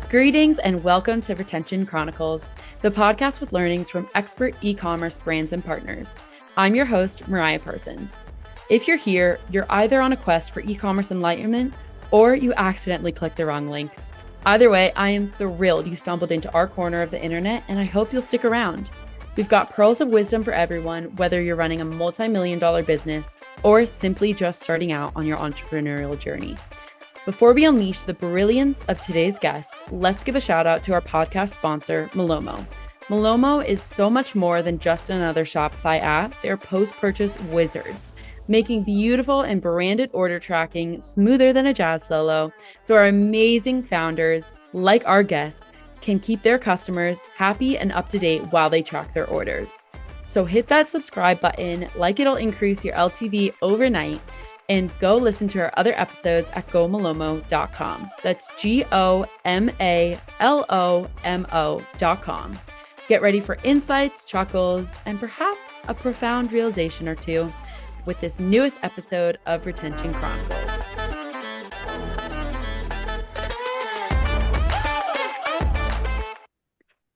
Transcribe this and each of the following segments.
Greetings and welcome to Retention Chronicles, the podcast with learnings from expert e-commerce brands and partners. I'm your host, Mariah Parsons. If you're here, you're either on a quest for e-commerce enlightenment or you accidentally clicked the wrong link. Either way, I am thrilled you stumbled into our corner of the internet and I hope you'll stick around. We've got pearls of wisdom for everyone, whether you're running a multi-million-dollar business or simply just starting out on your entrepreneurial journey. Before we unleash the brilliance of today's guest, let's give a shout out to our podcast sponsor, Malomo. Malomo is so much more than just another Shopify app. They're post-purchase wizards, making beautiful and branded order tracking smoother than a jazz solo, so our amazing founders, like our guests, can keep their customers happy and up to date while they track their orders. So hit that subscribe button, like it'll increase your LTV overnight, and go listen to our other episodes at gomalomo.com. That's GOMALOMO.com. Get ready for insights, chuckles, and perhaps a profound realization or two with this newest episode of Retention Chronicles.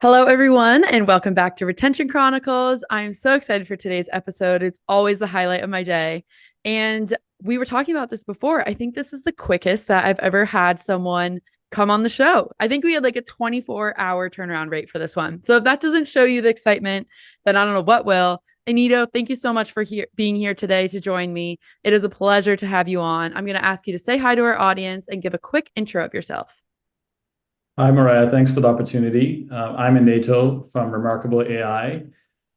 Hello, everyone, and welcome back to Retention Chronicles. I'm so excited for today's episode. It's always the highlight of my day. And we were talking about this before. I think this is the quickest that I've ever had someone come on the show. I think we had like a 24-hour turnaround rate for this one. So if that doesn't show you the excitement, then I don't know what will. Aneto, thank you so much for being here today to join me. It is a pleasure to have you on. I'm going to ask you to say hi to our audience and give a quick intro of yourself. Hi, Mariah. Thanks for the opportunity. I'm Aneto from Remarkable AI.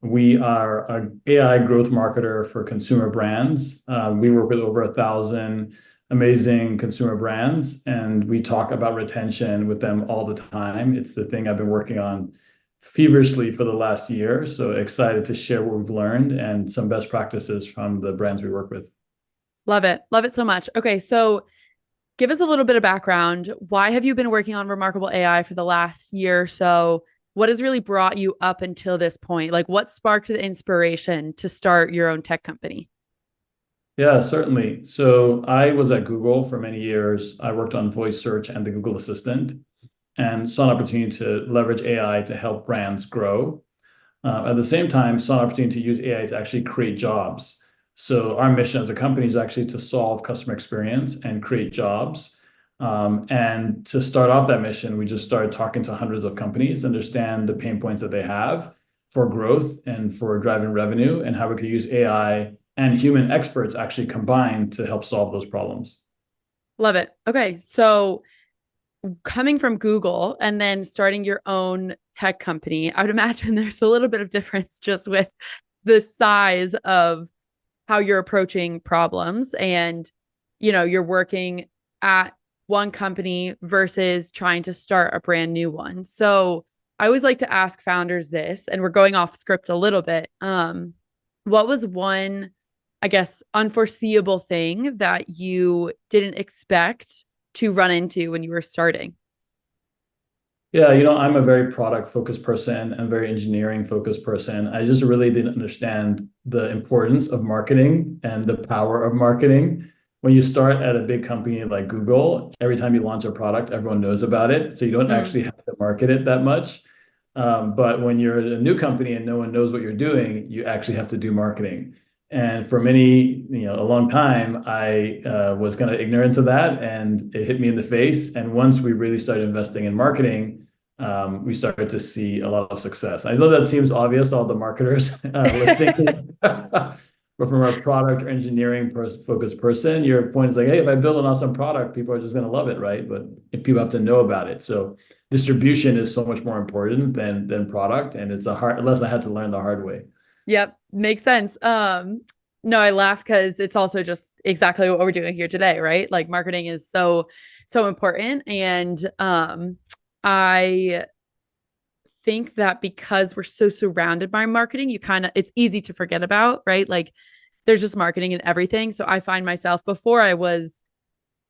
We are an AI growth marketer for consumer brands. We work with over 1,000 amazing consumer brands, and we talk about retention with them all the time. It's the thing I've been working on feverishly for the last year. So excited to share what we've learned and some best practices from the brands we work with. Love it. Love it so much. Okay, so give us a little bit of background. Why have you been working on Remarkable AI for the last year or so? What has really brought you up until this point? Like, what sparked the inspiration to start your own tech company? Yeah, certainly. So I was at Google for many years. I worked on voice search and the Google Assistant and saw an opportunity to leverage AI to help brands grow. At the same time, saw an opportunity to use AI to actually create jobs. So our mission as a company is actually to solve customer experience and create jobs. And to start off that mission, we just started talking to hundreds of companies to understand the pain points that they have for growth and for driving revenue and how we could use AI and human experts actually combined to help solve those problems. Love it. Okay. So coming from Google and then starting your own tech company, I would imagine there's a little bit of difference just with the size of how you're approaching problems and, you're working at one company versus trying to start a brand new one. So I always like to ask founders this, and we're going off script a little bit. What was one, I guess, unforeseeable thing that you didn't expect to run into when you were starting? Yeah, I'm a very product-focused person and very engineering-focused person. I just really didn't understand the importance of marketing and the power of marketing. When you start at a big company like Google, every time you launch a product, everyone knows about it. So you don't actually have to market it that much. But when you're a new company and no one knows what you're doing, you actually have to do marketing. And for many, a long time, I was kind of ignorant of that, and it hit me in the face. And once we really started investing in marketing, we started to see a lot of success. I know that seems obvious to all the marketers listening, but from a product or engineering focused person, your point is like, hey, if I build an awesome product, people are just going to love it, right? But if people have to know about it, so distribution is so much more important than product, and it's a lesson I had to learn the hard way. Yep, makes sense. No, I laugh because it's also just exactly what we're doing here today, right? Like marketing is so important, and I think that because we're so surrounded by marketing, it's easy to forget about, right? Like there's just marketing in everything. So I find myself, before I was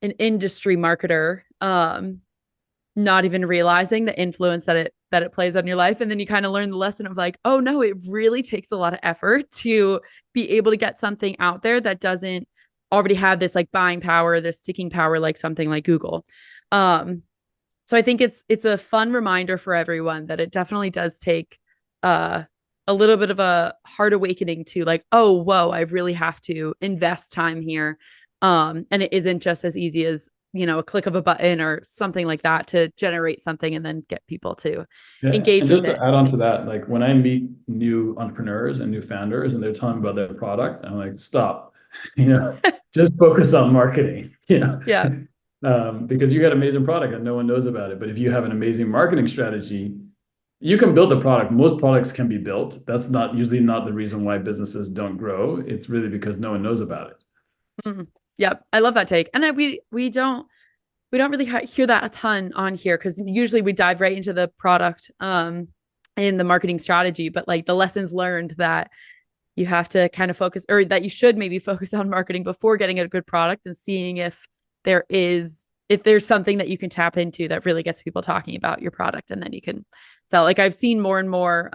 an industry marketer, not even realizing the influence that it plays on your life. And then you kind of learn the lesson of like, oh no, it really takes a lot of effort to be able to get something out there that doesn't already have this like buying power, this sticking power, like something like Google. So I think it's a fun reminder for everyone that it definitely does take uh a little bit of a hard awakening to like, oh, whoa, I really have to invest time here. And it isn't just as easy as, a click of a button or something like that to generate something and then get people to Yeah. engage And with just to it. add on to that, like when I meet new entrepreneurs and new founders and they're telling me about their product, I'm like, stop, just focus on marketing, Yeah. because you got an amazing product and no one knows about it. But if you have an amazing marketing strategy, you can build the product. Most products can be built. That's not usually not the reason why businesses don't grow. It's really because no one knows about it. Mhm. Yeah, I love that take. And we don't really hear that a ton on here because usually we dive right into the product and the marketing strategy, but like the lessons learned that you have to kind of focus, or that you should maybe focus on marketing before getting a good product and seeing if there's something that you can tap into that really gets people talking about your product, and then you can sell. Like I've seen more and more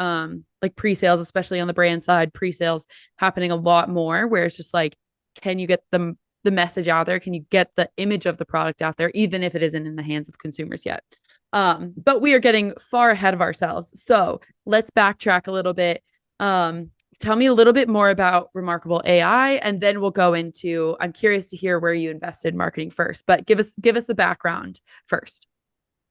like pre-sales, especially on the brand side, pre-sales happening a lot more, where it's just like, can you get the message out there? Can you get the image of the product out there, even if it isn't in the hands of consumers yet? But we are getting far ahead of ourselves. So let's backtrack a little bit. Tell me a little bit more about Remarkable AI, and then we'll go into, I'm curious to hear where you invested marketing first, but give us the background first.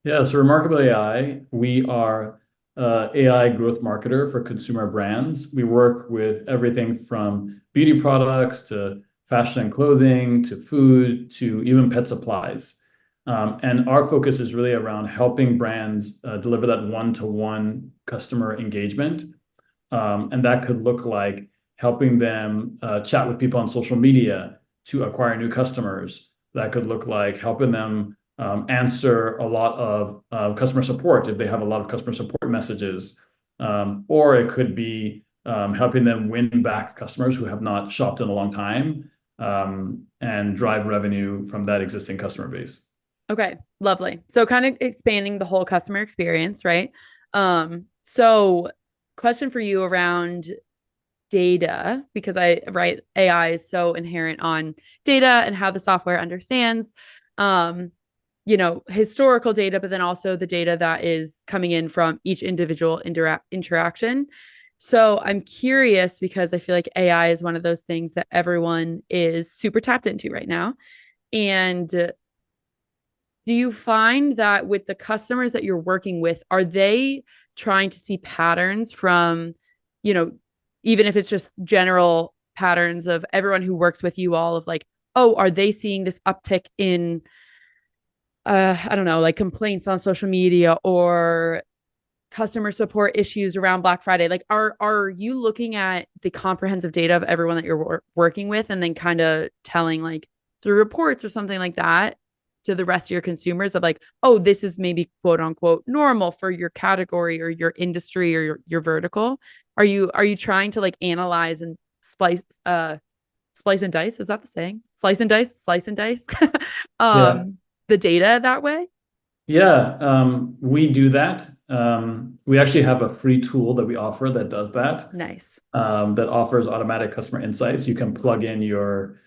Yeah, so Remarkable AI, we are AI growth marketer for consumer brands. We work with everything from beauty products to fashion and clothing to food to even pet supplies. And our focus is really around helping brands deliver that one-to-one customer engagement. And that could look like helping them chat with people on social media to acquire new customers. That could look like helping them answer a lot of customer support if they have a lot of customer support messages. Or it could be helping them win back customers who have not shopped in a long time and drive revenue from that existing customer base. Okay, lovely. So kind of expanding the whole customer experience, right? So question for you around data, because right, AI is so inherent on data and how the software understands historical data, but then also the data that is coming in from each individual interaction. So I'm curious because I feel like AI is one of those things that everyone is super tapped into right now. And do you find that with the customers that you're working with, are they trying to see patterns from, you know, even if it's just general patterns of everyone who works with you all of like, oh, are they seeing this uptick in, I don't know, like complaints on social media or customer support issues around Black Friday? Like, are you looking at the comprehensive data of everyone that you're working with and then kind of telling like through reports or something like that to the rest of your consumers of like, oh, this is maybe quote unquote normal for your category or your industry or your vertical? Are you trying to like analyze and splice and dice? Is that the saying? Slice and dice. Yeah. um, the data that way? Yeah, we do that. We actually have a free tool that we offer that does that, Nice. that offers automatic customer insights. You can plug in your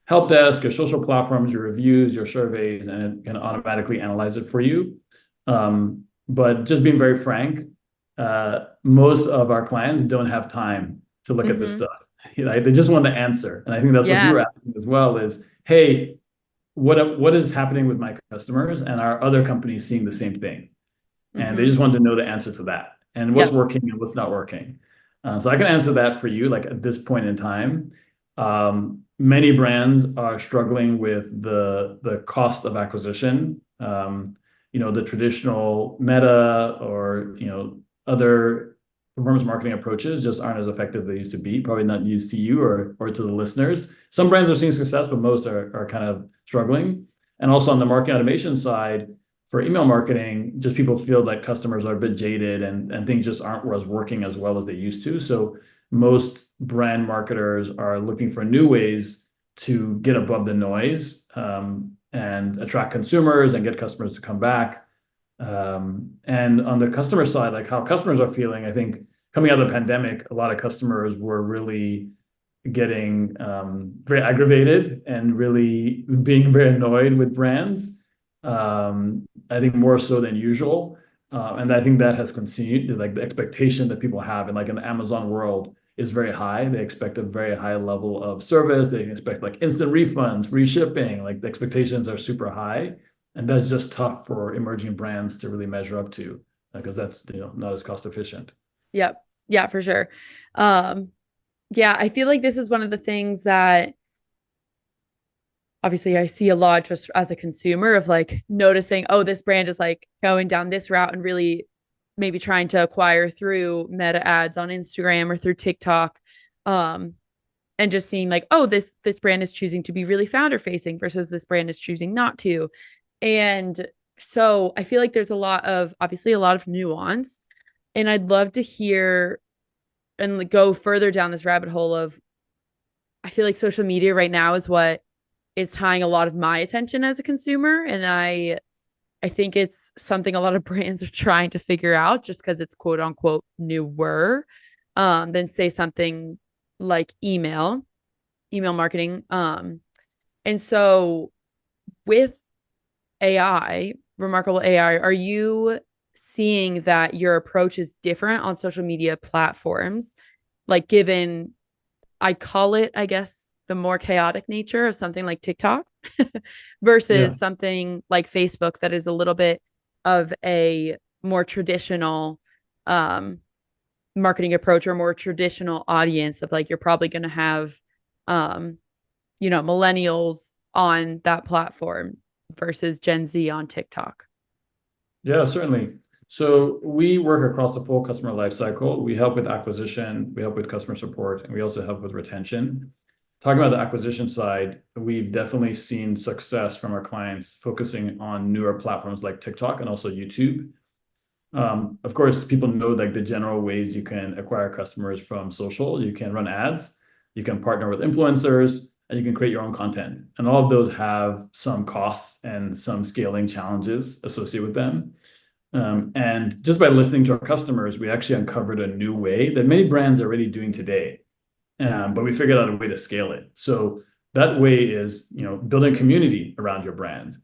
help desk, your social platforms, your reviews, your surveys, and it can automatically analyze it for you. But just being very frank, most of our clients don't have time to look at this Mm-hmm. stuff. They just want the answer. And I think that's what you Yeah. were asking as well is, hey, what is happening with my customers and are other companies seeing the same thing? And they Mm-hmm. just want to know the answer to that and what's Yep. working and what's not working. So I can answer that for you, like at this point in time. Many brands are struggling with the cost of acquisition. The traditional Meta or other performance marketing approaches just aren't as effective as they used to be. Probably not used to you or to the listeners. Some brands are seeing success, but most are kind of struggling. And also on the marketing automation side, for email marketing, just people feel like customers are a bit jaded and things just aren't as working as well as they used to. So most brand marketers are looking for new ways to get above the noise and attract consumers and get customers to come back. And on the customer side, like how customers are feeling, I think coming out of the pandemic, a lot of customers were really getting very aggravated and really being very annoyed with brands. I think more so than usual. And I think that has continued, like the expectation that people have in like an Amazon world is very high. They expect a very high level of service. They expect like instant refunds, free shipping, like the expectations are super high. And that's just tough for emerging brands to really measure up to because that's, not as cost efficient. Yep. Yeah, for sure. Um, yeah, I feel like this is one of the things that obviously I see a lot just as a consumer of like noticing, oh, this brand is like going down this route and really maybe trying to acquire through meta ads on Instagram or through TikTok. Um, and just seeing like, oh, this brand is choosing to be really founder facing versus this brand is choosing not to. And so I feel like there's obviously a lot of nuance. And I'd love to hear and go further down this rabbit hole of I feel like social media right now is what is tying a lot of my attention as a consumer. And I think it's something a lot of brands are trying to figure out just because it's quote unquote newer than say something like email marketing. And so with AI, remarkable AI, are you seeing that your approach is different on social media platforms? Like given I call it, I guess, the more chaotic nature of something like TikTok Yeah. versus something like Facebook that is a little bit of a more traditional um, marketing approach or more traditional audience of like you're probably going to have um, millennials on that platform versus Gen Z on TikTok. Yeah, certainly. So we work across the full customer life cycle. We help with acquisition, we help with customer support, and we also help with retention. Talking about the acquisition side, we've definitely seen success from our clients focusing on newer platforms like TikTok and also YouTube. Of course, people know like the general ways you can acquire customers from social. You can run ads, you can partner with influencers, and you can create your own content. And all of those have some costs and some scaling challenges associated with them. And just by listening to our customers, we actually uncovered a new way that many brands are already doing today. But we figured out a way to scale it. So that way is, building a community around your brand,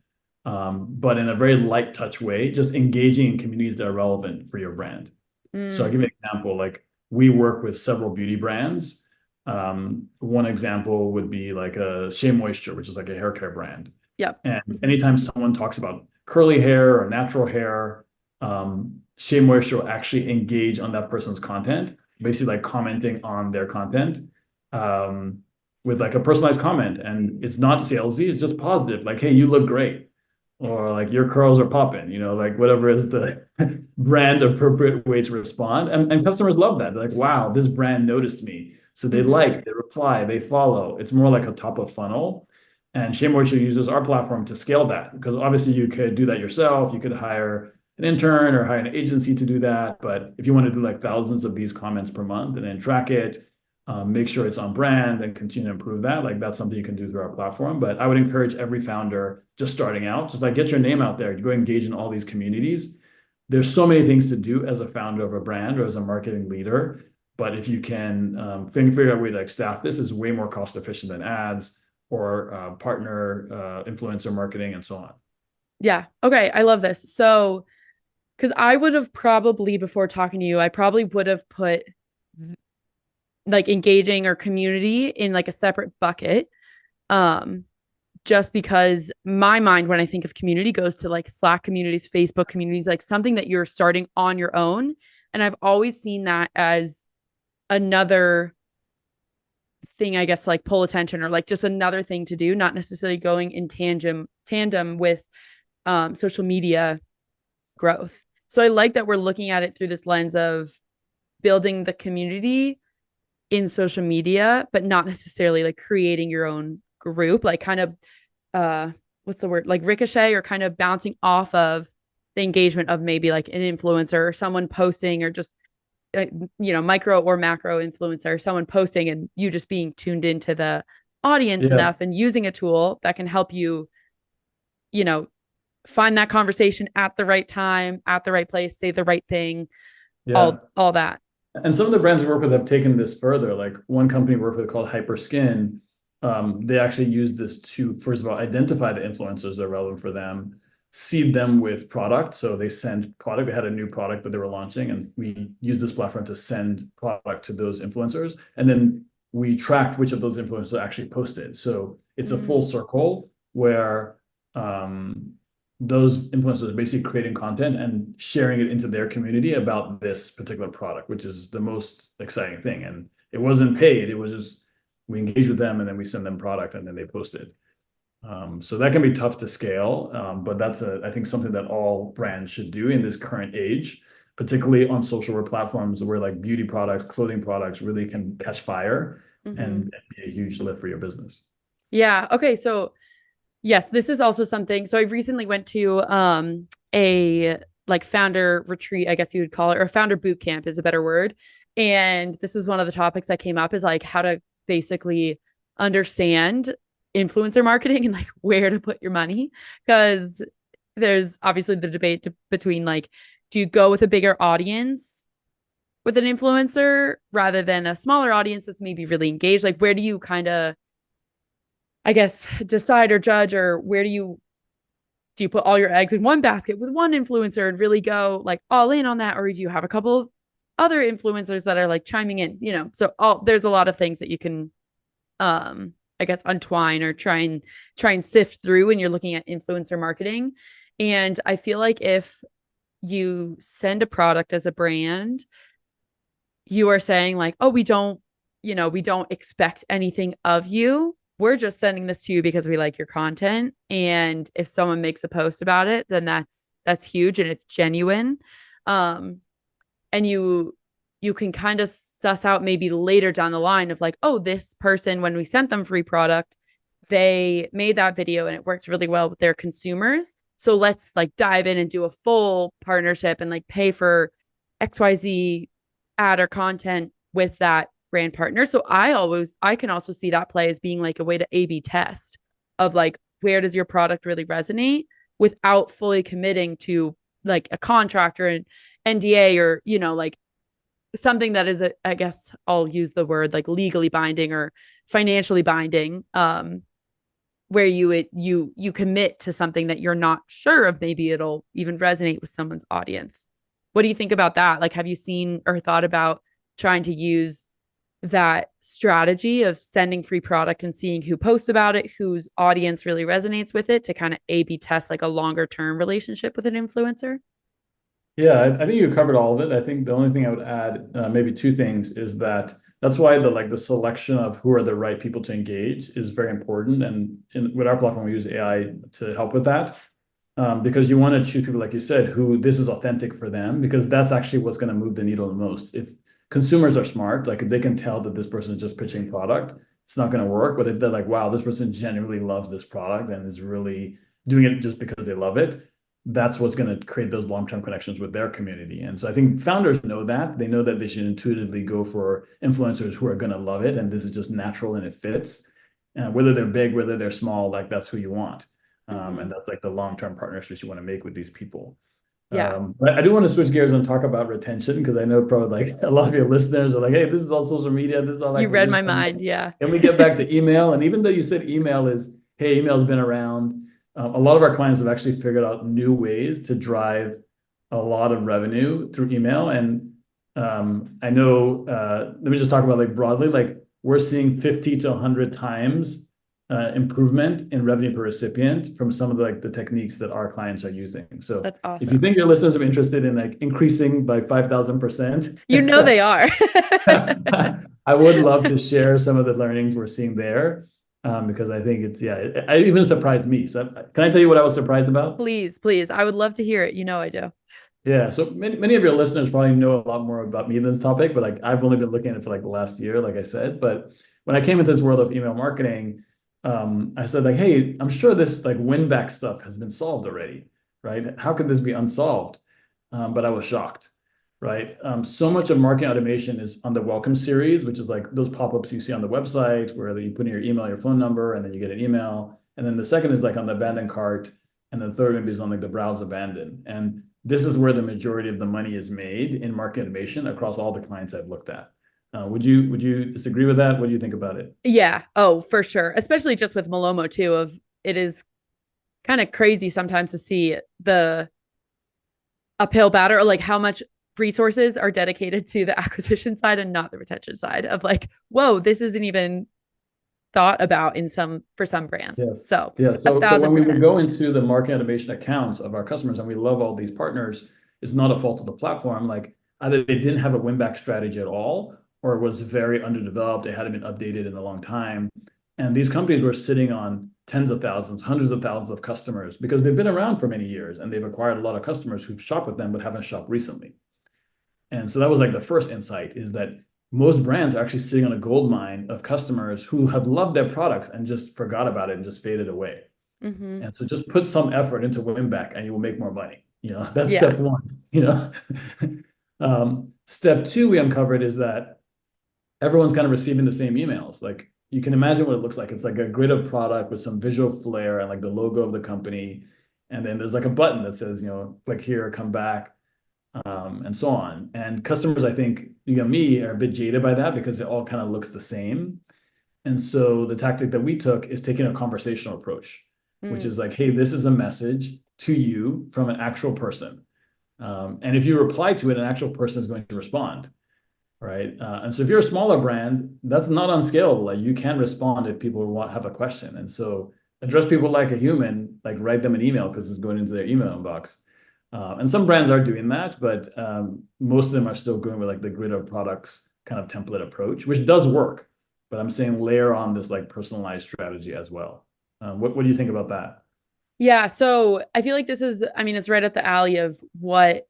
but in a very light touch way, just engaging in communities that are relevant for your brand. So I'll Mm, give you an example. Like we work with several beauty brands. One example would be like a Shea Moisture, which is like a hair care brand. yep. And anytime someone talks about curly hair or natural hair, Shea Moisture will actually engage on that person's content, basically like commenting on their content um, with like a personalized comment. And it's not salesy, it's just positive. Like, hey, you look great. Or like your curls are popping, like whatever is the brand appropriate way to respond. And customers love that. They're like, wow, this brand noticed me. So they Mm-hmm. like, they reply, they follow. It's more like a top of funnel. And ShameWorks uses our platform to scale that because obviously you could do that yourself. You could hire an intern or hire an agency to do that. But if you want to do like thousands of these comments per month and then track it, make sure it's on brand and continue to improve that, like that's something you can do through our platform. But I would encourage every founder just starting out, just like get your name out there, go engage in all these communities. There's so many things to do as a founder of a brand or as a marketing leader. But if you can figure out a way to like staff this, is way more cost efficient than ads or partner influencer marketing and so on. Yeah. Okay. I love this. So, because I would have probably, before talking to you, I probably would have put like engaging or community in like a separate bucket. Um, just because my mind, when I think of community, goes to like Slack communities, Facebook communities, like something that you're starting on your own. And I've always seen that as another thing, I guess, like pull attention or like just another thing to do, not necessarily going in tandem with social media growth. So I like that we're looking at it through this lens of building the community in social media, but not necessarily like creating your own group, like kind of uh what's the word? Like ricochet or kind of bouncing off of the engagement of maybe like an influencer or someone posting or just uh, micro or macro influencer, someone posting and you just being tuned into the audience Yeah, enough and using a tool that can help you, you know, find that conversation at the right time, at the right place, say the right thing, yeah. all that. And some of the brands we work with have taken this further. Like one company we work with called Hyperskin, they actually use this to, first of all, identify the influencers that are relevant for them. seed them with product. So they send product, they had a new product that they were launching, and we used this platform to send product to those influencers. And then we tracked which of those influencers actually posted. So it's a full circle where those influencers are basically creating content and sharing it into their community about this particular product, which is the most exciting thing. And it wasn't paid. It was just, we engage with them and then we send them product and then they post it. So that can be tough to scale, but that's I think something that all brands should do in this current age, particularly on social platforms where like beauty products, clothing products really can catch fire and be a huge lift for your business. Yeah. Okay. So yes, this is also something. So I recently went to a like founder retreat, I guess you would call it, or founder boot camp is a better word. And this is one of the topics that came up, is like how to basically understand influencer marketing and like where to put your money, because there's obviously the debate between like, do you go with a bigger audience with an influencer rather than a smaller audience that's maybe really engaged? Like, where do you kind of, I guess, decide or judge, or where do you put all your eggs in one basket with one influencer and really go like all in on that, or do you have a couple of other influencers that are like chiming in, so there's a lot of things that you can I guess untwine or try and sift through when you're looking at influencer marketing. And I feel like if you send a product as a brand, you are saying like, oh, we don't expect anything of you. We're just sending this to you because we like your content. And if someone makes a post about it, then that's huge and it's genuine. And you can kind of suss out maybe later down the line of like, oh, this person, when we sent them free product, they made that video and it worked really well with their consumers. So let's like dive in and do a full partnership and like pay for XYZ ad or content with that brand partner. So I can also see that play as being like a way to A/B test of like, where does your product really resonate without fully committing to like a contract or an NDA or, like something that is, I guess I'll use the word like legally binding or financially binding, where you commit to something that you're not sure of, maybe it'll even resonate with someone's audience. What do you think about that? Like, have you seen or thought about trying to use that strategy of sending free product and seeing who posts about it, whose audience really resonates with it, to kind of A/B test like a longer term relationship with an influencer? Yeah, I think you covered all of it. I think the only thing I would add, maybe two things, is that's why the selection of who are the right people to engage is very important. And with our platform, we use AI to help with that, because you want to choose people, like you said, who this is authentic for them, because that's actually what's going to move the needle the most. If consumers are smart, like if they can tell that this person is just pitching product, it's not going to work. But if they're like, wow, this person genuinely loves this product and is really doing it just because they love it, that's what's going to create those long-term connections with their community. And so I think founders know that. They know that they should intuitively go for influencers who are going to love it. And this is just natural and it fits. Whether they're big, whether they're small, like that's who you want. And that's like the long-term partnerships you want to make with these people. Yeah. But I do want to switch gears and talk about retention, because I know probably like a lot of your listeners are like, hey, this is all social media. This is all You read my acquisition. mind. Yeah. Can we get back to email? And even though you said hey, email's been around, a lot of our clients have actually figured out new ways to drive a lot of revenue through email. And I know, let me just talk about like broadly, like we're seeing 50 to 100 times improvement in revenue per recipient from some of the techniques that our clients are using. So That's awesome. If you think your listeners are interested in like increasing by 5,000%, They are. I would love to share some of the learnings we're seeing there. Because I think it even surprised me. So can I tell you what I was surprised about? Please. I would love to hear it. I do. Yeah. So many of your listeners probably know a lot more about me in this topic, but like I've only been looking at it for like the last year, like I said. But when I came into this world of email marketing, I said like, hey, I'm sure this like win back stuff has been solved already, right? How could this be unsolved? But I was shocked. Right. So much of marketing automation is on the welcome series, which is like those pop-ups you see on the website where you put in your email, your phone number, and then you get an email. And then the second is like on the abandoned cart. And the third maybe is on like the browse abandoned. And this is where the majority of the money is made in marketing automation across all the clients I've looked at. Would you disagree with that? What do you think about it? Yeah. Oh, for sure. Especially just with Malomo too, of it is kind of crazy sometimes to see the uphill battle, or like how much resources are dedicated to the acquisition side and not the retention side of like, whoa, this isn't even thought about in some for some brands. Yes. So Yeah. a So thousand when we would percent. go into the marketing automation accounts of our customers and we love all these partners, it's not a fault of the platform. Like either they didn't have a win back strategy at all, or it was very underdeveloped. It hadn't been updated in a long time. And these companies were sitting on tens of thousands, hundreds of thousands of customers because they've been around for many years and they've acquired a lot of customers who've shopped with them but haven't shopped recently. And so that was like the first insight, is that most brands are actually sitting on a gold mine of customers who have loved their products and just forgot about it and just faded away. Mm-hmm. And so just put some effort into win back and you will make more money. That's Yeah. step one. Step two we uncovered is that everyone's kind of receiving the same emails. Like you can imagine what it looks like. It's like a grid of product with some visual flair and like the logo of the company. And then there's like a button that says, click here, come back, and so on. And customers, I think, me, are a bit jaded by that because it all kind of looks the same. And so the tactic that we took is taking a conversational approach, which is like, hey, this is a message to you from an actual person. And if you reply to it, an actual person is going to respond, right? And so if you're a smaller brand, that's not unscalable. Like you can respond if people have a question. And so address people like a human, like write them an email because it's going into their email inbox. And some brands are doing that, but most of them are still going with like the grid of products kind of template approach, which does work. But I'm saying layer on this like personalized strategy as well. What do you think about that? Yeah. So I feel like this is, I mean, it's right at the alley of what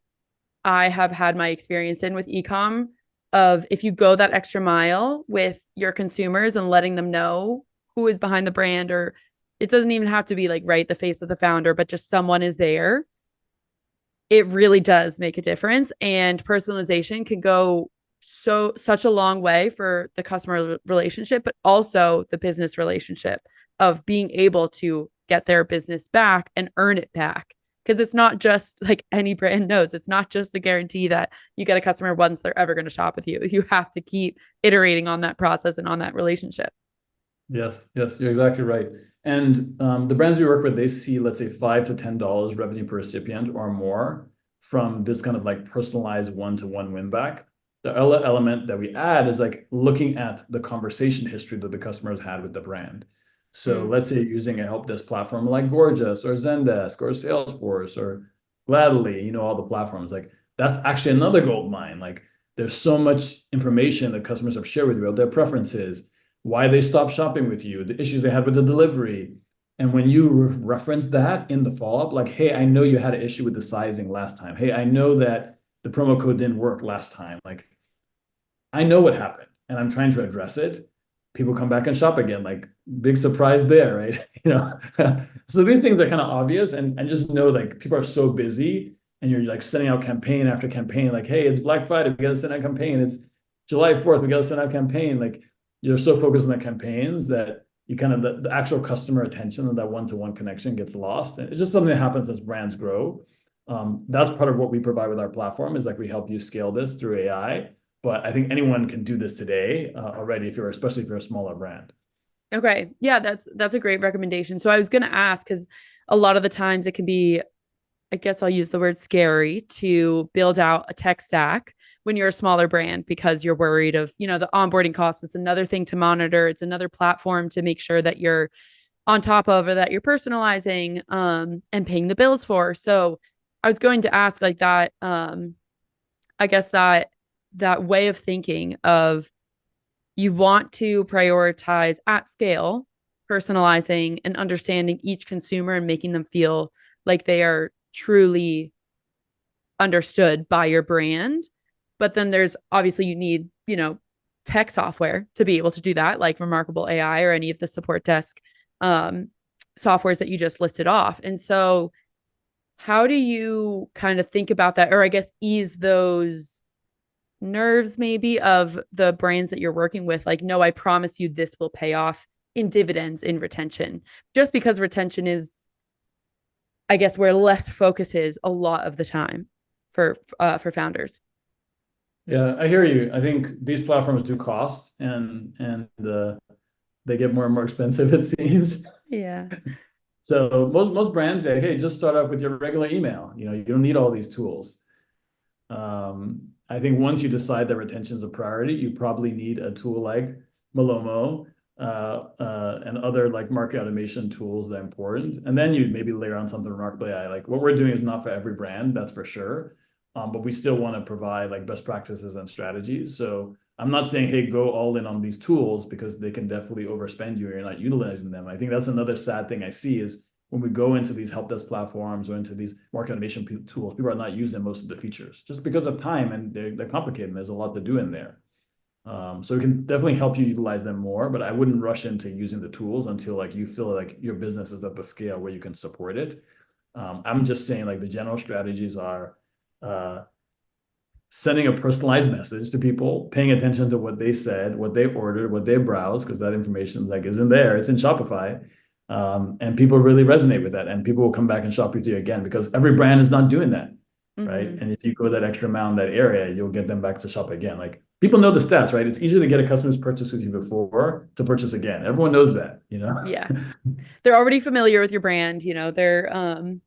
I have had my experience in with ecom, of if you go that extra mile with your consumers and letting them know who is behind the brand, or it doesn't even have to be like right the face of the founder, but just someone is there, it really does make a difference. And personalization can go such a long way for the customer relationship, but also the business relationship of being able to get their business back and earn it back. Because it's not just like any brand knows, it's not just a guarantee that you get a customer once they're ever going to shop with you. You have to keep iterating on that process and on that relationship. Yes, yes, you're exactly right. And the brands we work with, they see, let's say, $5 to $10 revenue per recipient or more from this kind of like personalized one-to-one win back. The other element that we add is like looking at the conversation history that the customers had with the brand. So let's say using a help desk platform like Gorgeous or Zendesk or Salesforce or Gladly, all the platforms, like that's actually another gold mine. Like there's so much information that customers have shared with you about their preferences, why they stopped shopping with you, the issues they had with the delivery. And when you reference that in the follow-up, like, hey, I know you had an issue with the sizing last time. Hey, I know that the promo code didn't work last time. Like, I know what happened and I'm trying to address it. People come back and shop again. Like, big surprise there, right? So these things are kind of obvious, and just know like people are so busy and you're like sending out campaign after campaign, like, hey, it's Black Friday, we got to send out campaign. It's July 4th, we got to send out campaign. Like, you're so focused on the campaigns that you kind of the actual customer attention and that one-to-one connection gets lost. And it's just something that happens as brands grow. That's part of what we provide with our platform, is like we help you scale this through AI. But I think anyone can do this today already, especially if you're a smaller brand. Okay. Yeah, that's a great recommendation. So I was going to ask, because a lot of the times it can be, I guess I'll use the word scary, to build out a tech stack when you're a smaller brand, because you're worried of, the onboarding costs is another thing to monitor. It's another platform to make sure that you're on top of, or that you're personalizing and paying the bills for. So I was going to ask like that, I guess that way of thinking of, you want to prioritize at scale, personalizing and understanding each consumer and making them feel like they are truly understood by your brand. But then there's obviously, you need, tech software to be able to do that, like Remarkable AI or any of the support desk softwares that you just listed off. And so how do you kind of think about that, or I guess ease those nerves maybe of the brands that you're working with? Like, no, I promise you this will pay off in dividends in retention, just because retention is, I guess, where less focus is a lot of the time for founders. Yeah, I hear you. I think these platforms do cost, and they get more and more expensive, it seems. Yeah. So most brands say, hey, just start off with your regular email. You don't need all these tools. I think once you decide that retention is a priority, you probably need a tool like Malomo, and other like market automation tools that are important. And then you maybe layer on something remarkable AI. Like what we're doing is not for every brand, that's for sure. But we still want to provide like best practices and strategies. So I'm not saying, hey, go all in on these tools, because they can definitely overspend you and you're not utilizing them. I think that's another sad thing I see is when we go into these help desk platforms or into these market automation tools, people are not using most of the features just because of time, and they're complicated and there's a lot to do in there. So it can definitely help you utilize them more, but I wouldn't rush into using the tools until like you feel like your business is at the scale where you can support it. I'm just saying like the general strategies are sending a personalized message to people, paying attention to what they said, what they ordered, what they browsed, because that information like isn't there, it's in Shopify. And people really resonate with that, and people will come back and shop with you again, because every brand is not doing that. Right. And if you go that extra mile in that area, you'll get them back to shop again. Like people know the stats, right? It's easier to get a customer's purchase with you before to purchase again. Everyone knows that, Yeah. They're already familiar with your brand, they're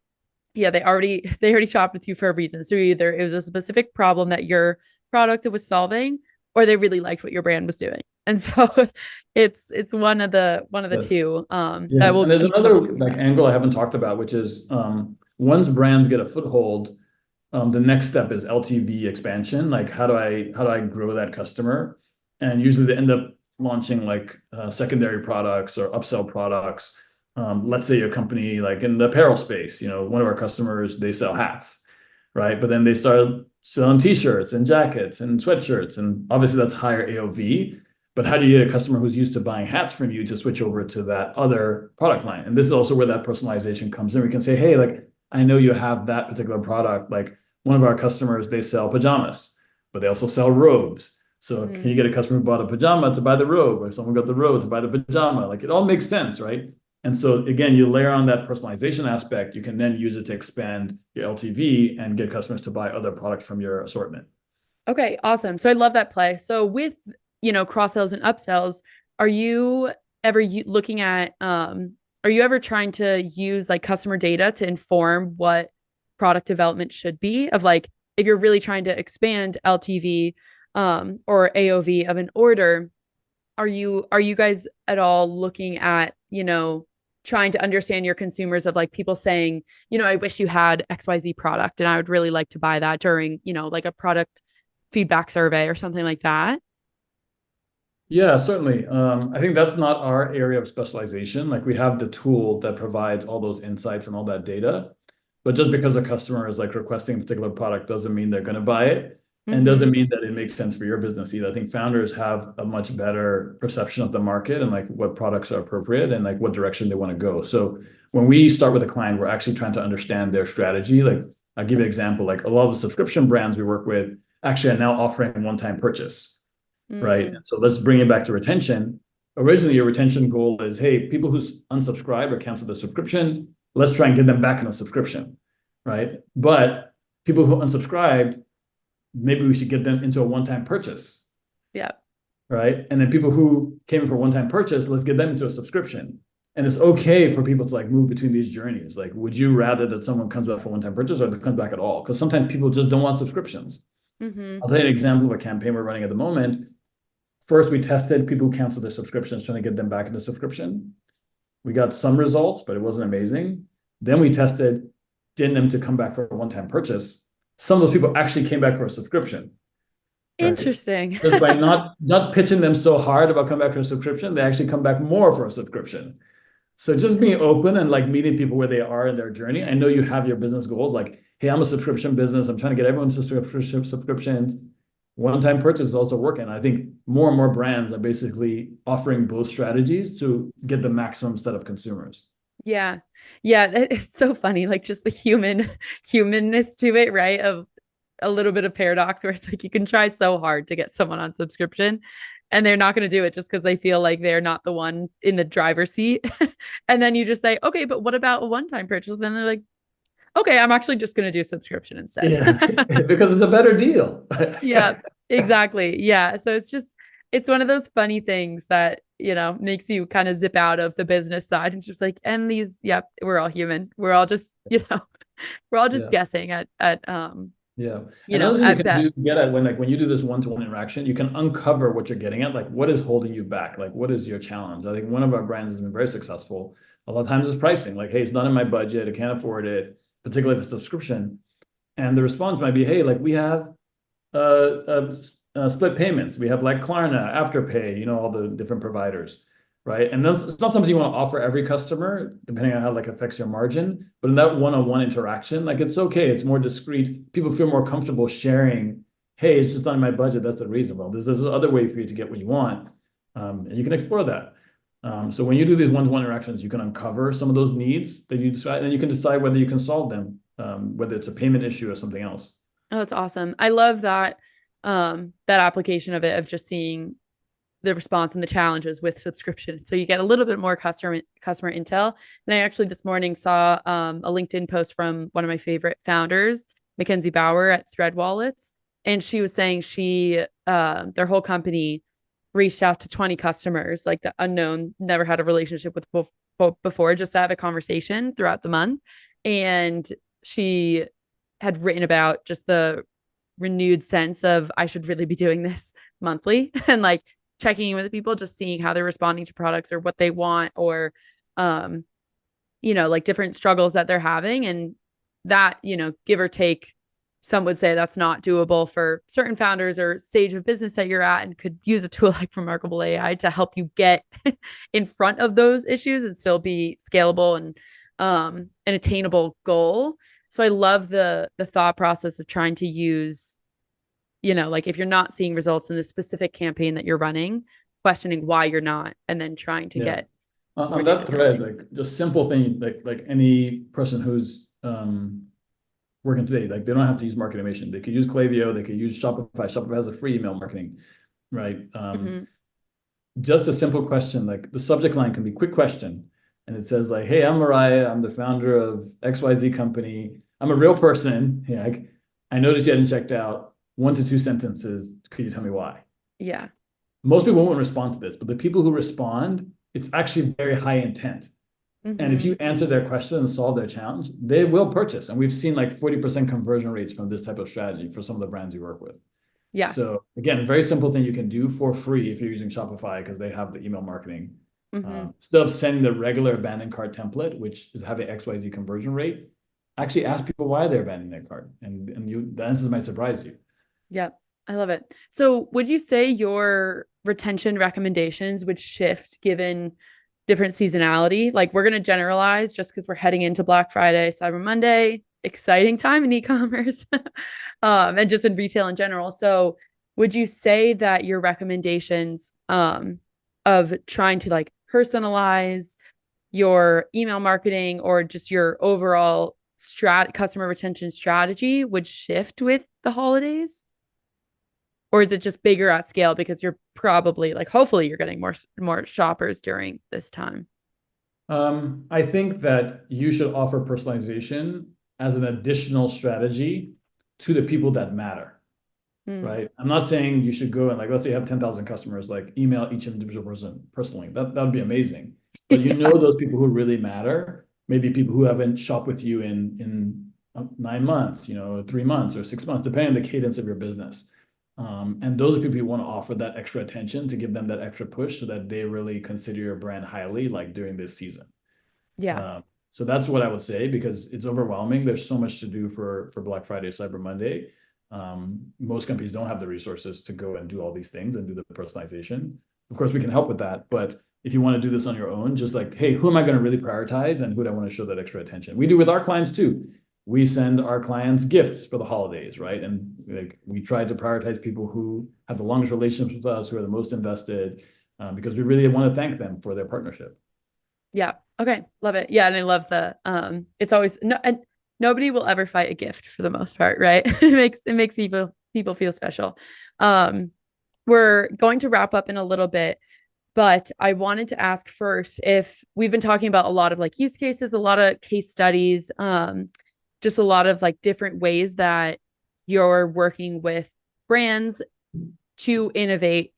yeah, they already shopped with you for a reason. So either it was a specific problem that your product was solving, or they really liked what your brand was doing. And so it's one of the Yes. two that Yes. will And there's keep another someone coming like back. angle I haven't talked about, which is once brands get a foothold, the next step is LTV expansion. Like how do I grow that customer? And usually they end up launching like secondary products or upsell products. Let's say your company, like in the apparel space, one of our customers, they sell hats, right? But then they started selling t-shirts and jackets and sweatshirts, and obviously that's higher AOV. But how do you get a customer who's used to buying hats from you to switch over to that other product line? And this is also where that personalization comes in. We can say, hey, like I know you have that particular product. Like one of our customers, they sell pajamas, but they also sell robes. So can you get a customer who bought a pajama to buy the robe, or someone got the robe to buy the pajama? Like it all makes sense, right? And so again, you layer on that personalization aspect, you can then use it to expand your LTV and get customers to buy other products from your assortment. Okay, awesome. So I love that play. So with, cross sells and upsells, are you ever looking at, are you ever trying to use like customer data to inform what product development should be? Of like, if you're really trying to expand LTV, or AOV of an order, are you guys at all looking at, trying to understand your consumers, of like people saying, I wish you had XYZ product and I would really like to buy that during, like a product feedback survey or something like that? Yeah, certainly. I think that's not our area of specialization. Like we have the tool that provides all those insights and all that data. But just because a customer is like requesting a particular product doesn't mean they're going to buy it. And doesn't mean that it makes sense for your business either. I think founders have a much better perception of the market and like what products are appropriate and like what direction they want to go. So when we start with a client, we're actually trying to understand their strategy. Like I'll give you an example, like a lot of the subscription brands we work with actually are now offering one-time purchase, right? And so let's bring it back to retention. Originally, your retention goal is, hey, people who unsubscribe or cancel the subscription, let's try and get them back in a subscription, right? But people who unsubscribed, maybe we should get them into a one-time purchase. Yeah. Right. And then people who came in for one-time purchase, let's get them into a subscription. And it's okay for people to like move between these journeys. Like, would you rather that someone comes back for one-time purchase or comes back at all? Because sometimes people just don't want subscriptions. I'll tell you an example of a campaign we're running at the moment. First, we tested people who canceled their subscriptions, trying to get them back into subscription. We got some results, but it wasn't amazing. Then we tested getting them to come back for a one-time purchase. Some of those people actually came back for a subscription. Right? Interesting. Just by not pitching them so hard about coming back for a subscription, they actually come back more for a subscription. So just being open and like meeting people where they are in their journey. I know you have your business goals, like, hey, I'm a subscription business. I'm trying to get everyone to subscriptions. One-time purchase is also working. I think more and more brands are basically offering both strategies to get the maximum set of consumers. Yeah. Yeah. It's so funny. Like just the humanness to it, right? Of a little bit of paradox where it's like you can try so hard to get someone on subscription and they're not going to do it just because they feel like they're not the one in the driver's seat. And then you just say, okay, but what about a one-time purchase? And then they're like, okay, I'm actually just going to do subscription instead. Yeah, because it's a better deal. Yeah, exactly. Yeah. So it's just, it's one of those funny things that, makes you kind of zip out of the business side and just like, and these, yep, we're all human. We're all just, we're all just Yeah. guessing at, Yeah. Another thing you at can do to best. get at when you do this one-to-one interaction, you can uncover what you're getting at. Like, what is holding you back? Like, what is your challenge? I think one of our brands has been very successful. A lot of times it's pricing. Like, hey, it's not in my budget. I can't afford it, particularly if it's subscription. And the response might be, hey, like we have uh, uh, split payments. We have like Klarna, Afterpay, all the different providers, right? And that's it's not something you want to offer every customer, depending on how like affects your margin. But in that one-on-one interaction, like it's okay. It's more discreet. People feel more comfortable sharing. Hey, it's just not in my budget. That's the reason. Well, there's this other way for you to get what you want, and you can explore that. So when you do these one-to-one interactions, you can uncover some of those needs that you decide, and you can decide whether you can solve them, whether it's a payment issue or something else. Oh, that's awesome. I love that, that application of it, of just seeing the response and the challenges with subscription. So you get a little bit more customer intel. And I actually this morning saw a LinkedIn post from one of my favorite founders, Mackenzie Bauer at Thread Wallets. And she was saying their whole company reached out to 20 customers, like the unknown, never had a relationship with before, just to have a conversation throughout the month. And she had written about just the renewed sense of I should really be doing this monthly and like checking in with people, just seeing how they're responding to products or what they want, or like different struggles that they're having. And that, give or take, some would say that's not doable for certain founders or stage of business that you're at, and could use a tool like Remarkable AI to help you get in front of those issues and still be scalable and an attainable goal. So I love the thought process of trying to use, like if you're not seeing results in the specific campaign that you're running, questioning why you're not, and then trying to Yeah. get more On data that thread, collecting. like just simple thing, like any person who's working today, like they don't have to use marketing automation. They could use Klaviyo, they could use Shopify. Shopify has a free email marketing, right? Mm-hmm. Just a simple question, like the subject line can be quick question. And it says like, hey, I'm Mariah. I'm the founder of XYZ company. I'm a real person. Yeah, I noticed you hadn't checked out 1 to 2 sentences. Could you tell me why? Yeah. Most people won't respond to this, but the people who respond, it's actually very high intent. And if Mm-hmm. you answer their question and solve their challenge, they will purchase. And we've seen like 40% conversion rates from this type of strategy for some of the brands we work with. Yeah. So again, very simple thing you can do for free if you're using Shopify because they have the email marketing. Mm-hmm. Instead of sending the regular abandoned cart template, which is having XYZ conversion rate, actually ask people why they're abandoning their cart. And the answers might surprise you. Yep. I love it. So would you say your retention recommendations would shift given different seasonality? Like we're going to generalize just because we're heading into Black Friday, Cyber Monday, exciting time in e-commerce, and just in retail in general. So would you say that your recommendations of trying to like personalize your email marketing or just your overall customer retention strategy would shift with the holidays? Or is it just bigger at scale because you're probably like hopefully you're getting more shoppers during this time? I think that you should offer personalization as an additional strategy to the people that matter, Mm. right? I'm not saying you should go and like, let's say you have 10,000 customers, like email each individual person personally. That would be amazing. But Yeah. those people who really matter, maybe people who haven't shopped with you in 9 months, 3 months or 6 months, depending on the cadence of your business. And those are people you want to offer that extra attention to give them that extra push so that they really consider your brand highly, like during this season. Yeah. Uh, so that's what I would say because it's overwhelming. There's so much to do for Black Friday, Cyber Monday. Most companies don't have the resources to go and do all these things and do the personalization. Of course, we can help with that, but if you want to do this on your own, just like, hey, who am I going to really prioritize and who do I want to show that extra attention? We do with our clients too. We send our clients gifts for the holidays, right? And like we try to prioritize people who have the longest relationships with us, who are the most invested, because we really want to thank them for their partnership. Yeah. Okay. Love it. Yeah. And I love it's always no, and nobody will ever fight a gift for the most part, right? It makes people feel special. Um, we're going to wrap up in a little bit, but I wanted to ask first if we've been talking about a lot of like use cases, a lot of case studies, just a lot of like different ways that you're working with brands to innovate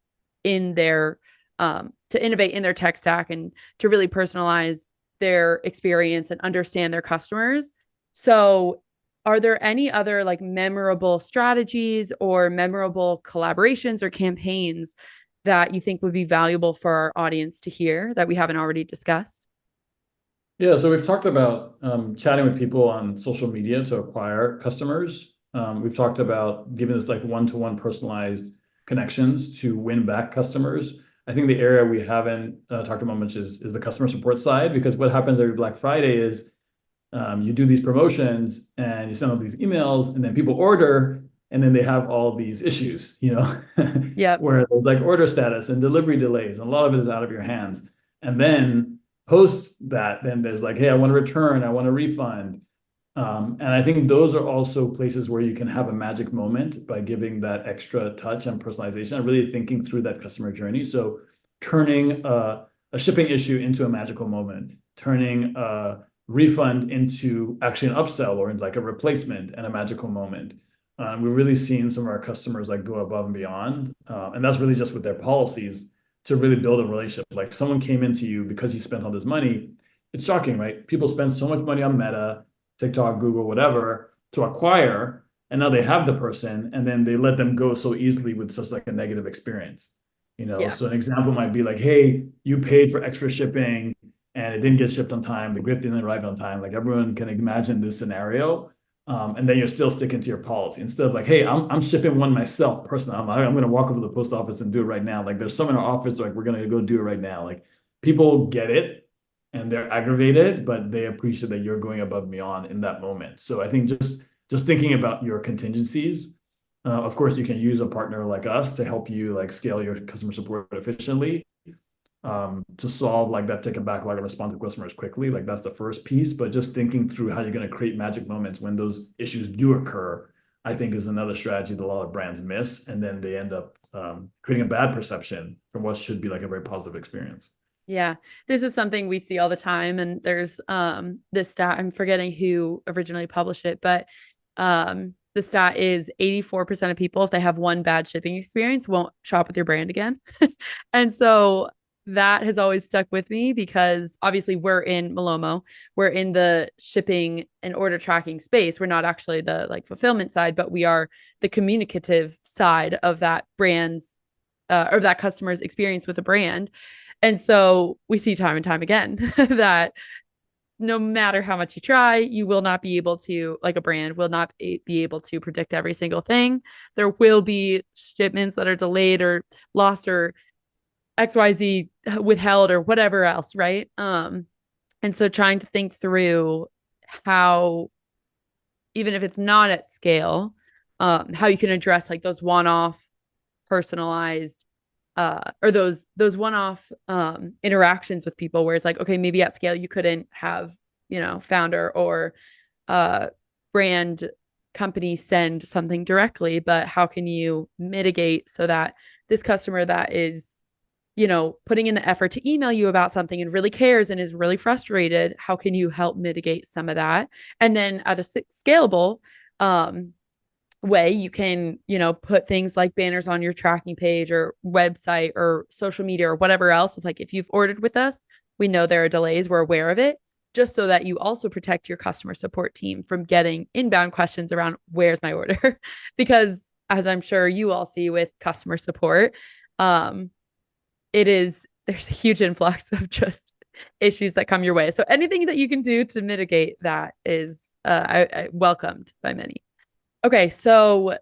in their to innovate in their tech stack and to really personalize their experience and understand their customers. So are there any other like memorable strategies or memorable collaborations or campaigns that you think would be valuable for our audience to hear that we haven't already discussed? Yeah, so we've talked about chatting with people on social media to acquire customers. We've talked about giving this like one-to-one personalized connections to win back customers. I think the area we haven't talked about much is the customer support side, because what happens every Black Friday is you do these promotions and you send out these emails, and then people order, and then they have all these issues, Yep. where there's like order status and delivery delays, and a lot of it is out of your hands. And then post that, then there's like, hey, I want to return, I want a refund. And I think those are also places where you can have a magic moment by giving that extra touch and personalization and really thinking through that customer journey. So turning a shipping issue into a magical moment, turning a refund into actually an upsell or like a replacement and a magical moment. We've really seen some of our customers like go above and beyond. And that's really just with their policies to really build a relationship. Like someone came into you because you spent all this money. It's shocking, right? People spend so much money on Meta, TikTok, Google, whatever, to acquire, and now they have the person, and then they let them go so easily with such like a negative experience. Yeah. So an example might be like, hey, you paid for extra shipping and it didn't get shipped on time, the gift didn't arrive on time. Like everyone can imagine this scenario. And then you're still sticking to your policy instead of like, hey, I'm shipping one myself personally. I'm going to walk over to the post office and do it right now. Like there's some in our office, like we're going to go do it right now. Like people get it and they're aggravated, but they appreciate that you're going above and beyond in that moment. So I think just thinking about your contingencies. Of course, you can use a partner like us to help you like scale your customer support efficiently, to solve like that ticket backlog and respond to customers quickly. Like that's the first piece, but just thinking through how you're going to create magic moments when those issues do occur, I think is another strategy that a lot of brands miss. And then they end up creating a bad perception from what should be like a very positive experience. Yeah, this is something we see all the time. And there's this stat, I'm forgetting who originally published it, but the stat is 84% of people, if they have one bad shipping experience, won't shop with your brand again. And so that has always stuck with me because obviously we're in Malomo, we're in the shipping and order tracking space. We're not actually the like fulfillment side, but we are the communicative side of that brand's or that customer's experience with a brand. And so we see time and time again that no matter how much you try, you will not be able to, like a brand will not be able to predict every single thing. There will be shipments that are delayed or lost or XYZ withheld or whatever else, right? And so trying to think through how, even if it's not at scale, how you can address like those one-off personalized or those one-off interactions with people where it's like, okay, maybe at scale you couldn't have, founder or brand company send something directly, but how can you mitigate so that this customer that is putting in the effort to email you about something and really cares and is really frustrated, how can you help mitigate some of that? And then at a scalable way, you can, put things like banners on your tracking page or website or social media or whatever else. It's like, if you've ordered with us, we know there are delays, we're aware of it, just so that you also protect your customer support team from getting inbound questions around where's my order? Because as I'm sure you all see with customer support, there's a huge influx of just issues that come your way. So anything that you can do to mitigate that is I welcomed by many. Okay, so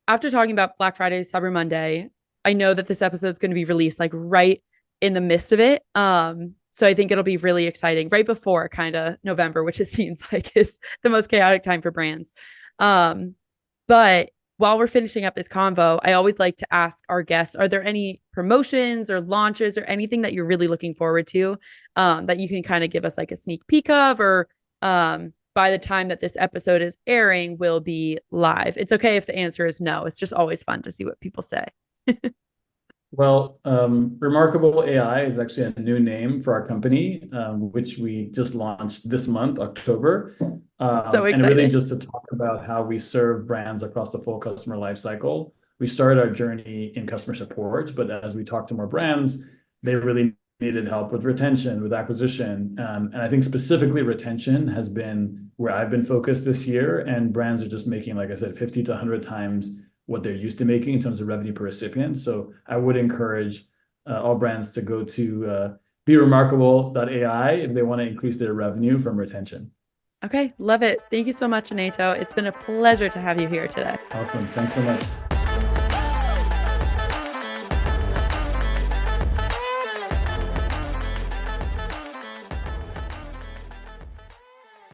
after talking about Black Friday, Cyber Monday, I know that this episode is going to be released like right in the midst of it. So I think it'll be really exciting right before kind of November, which it seems like is the most chaotic time for brands. But while we're finishing up this convo, I always like to ask our guests, are there any promotions or launches or anything that you're really looking forward to that you can kind of give us like a sneak peek of, or by the time that this episode is airing will be live? It's okay if the answer is no. It's just always fun to see what people say. Well, Remarkable AI is actually a new name for our company, which we just launched this month, October. So and really exciting. just to talk about how we serve brands across the full customer life cycle. we started our journey in customer support, but as we talked to more brands, they really needed help with retention, with acquisition. And I think specifically retention has been where I've been focused this year, and brands are just making, like I said, 50 to 100 times what they're used to making in terms of revenue per recipient. So I would encourage all brands to go to beremarkable.ai if they want to increase their revenue from retention. Okay, love it. Thank you so much, Aneto. It's been a pleasure to have you here today. Awesome. Thanks so much.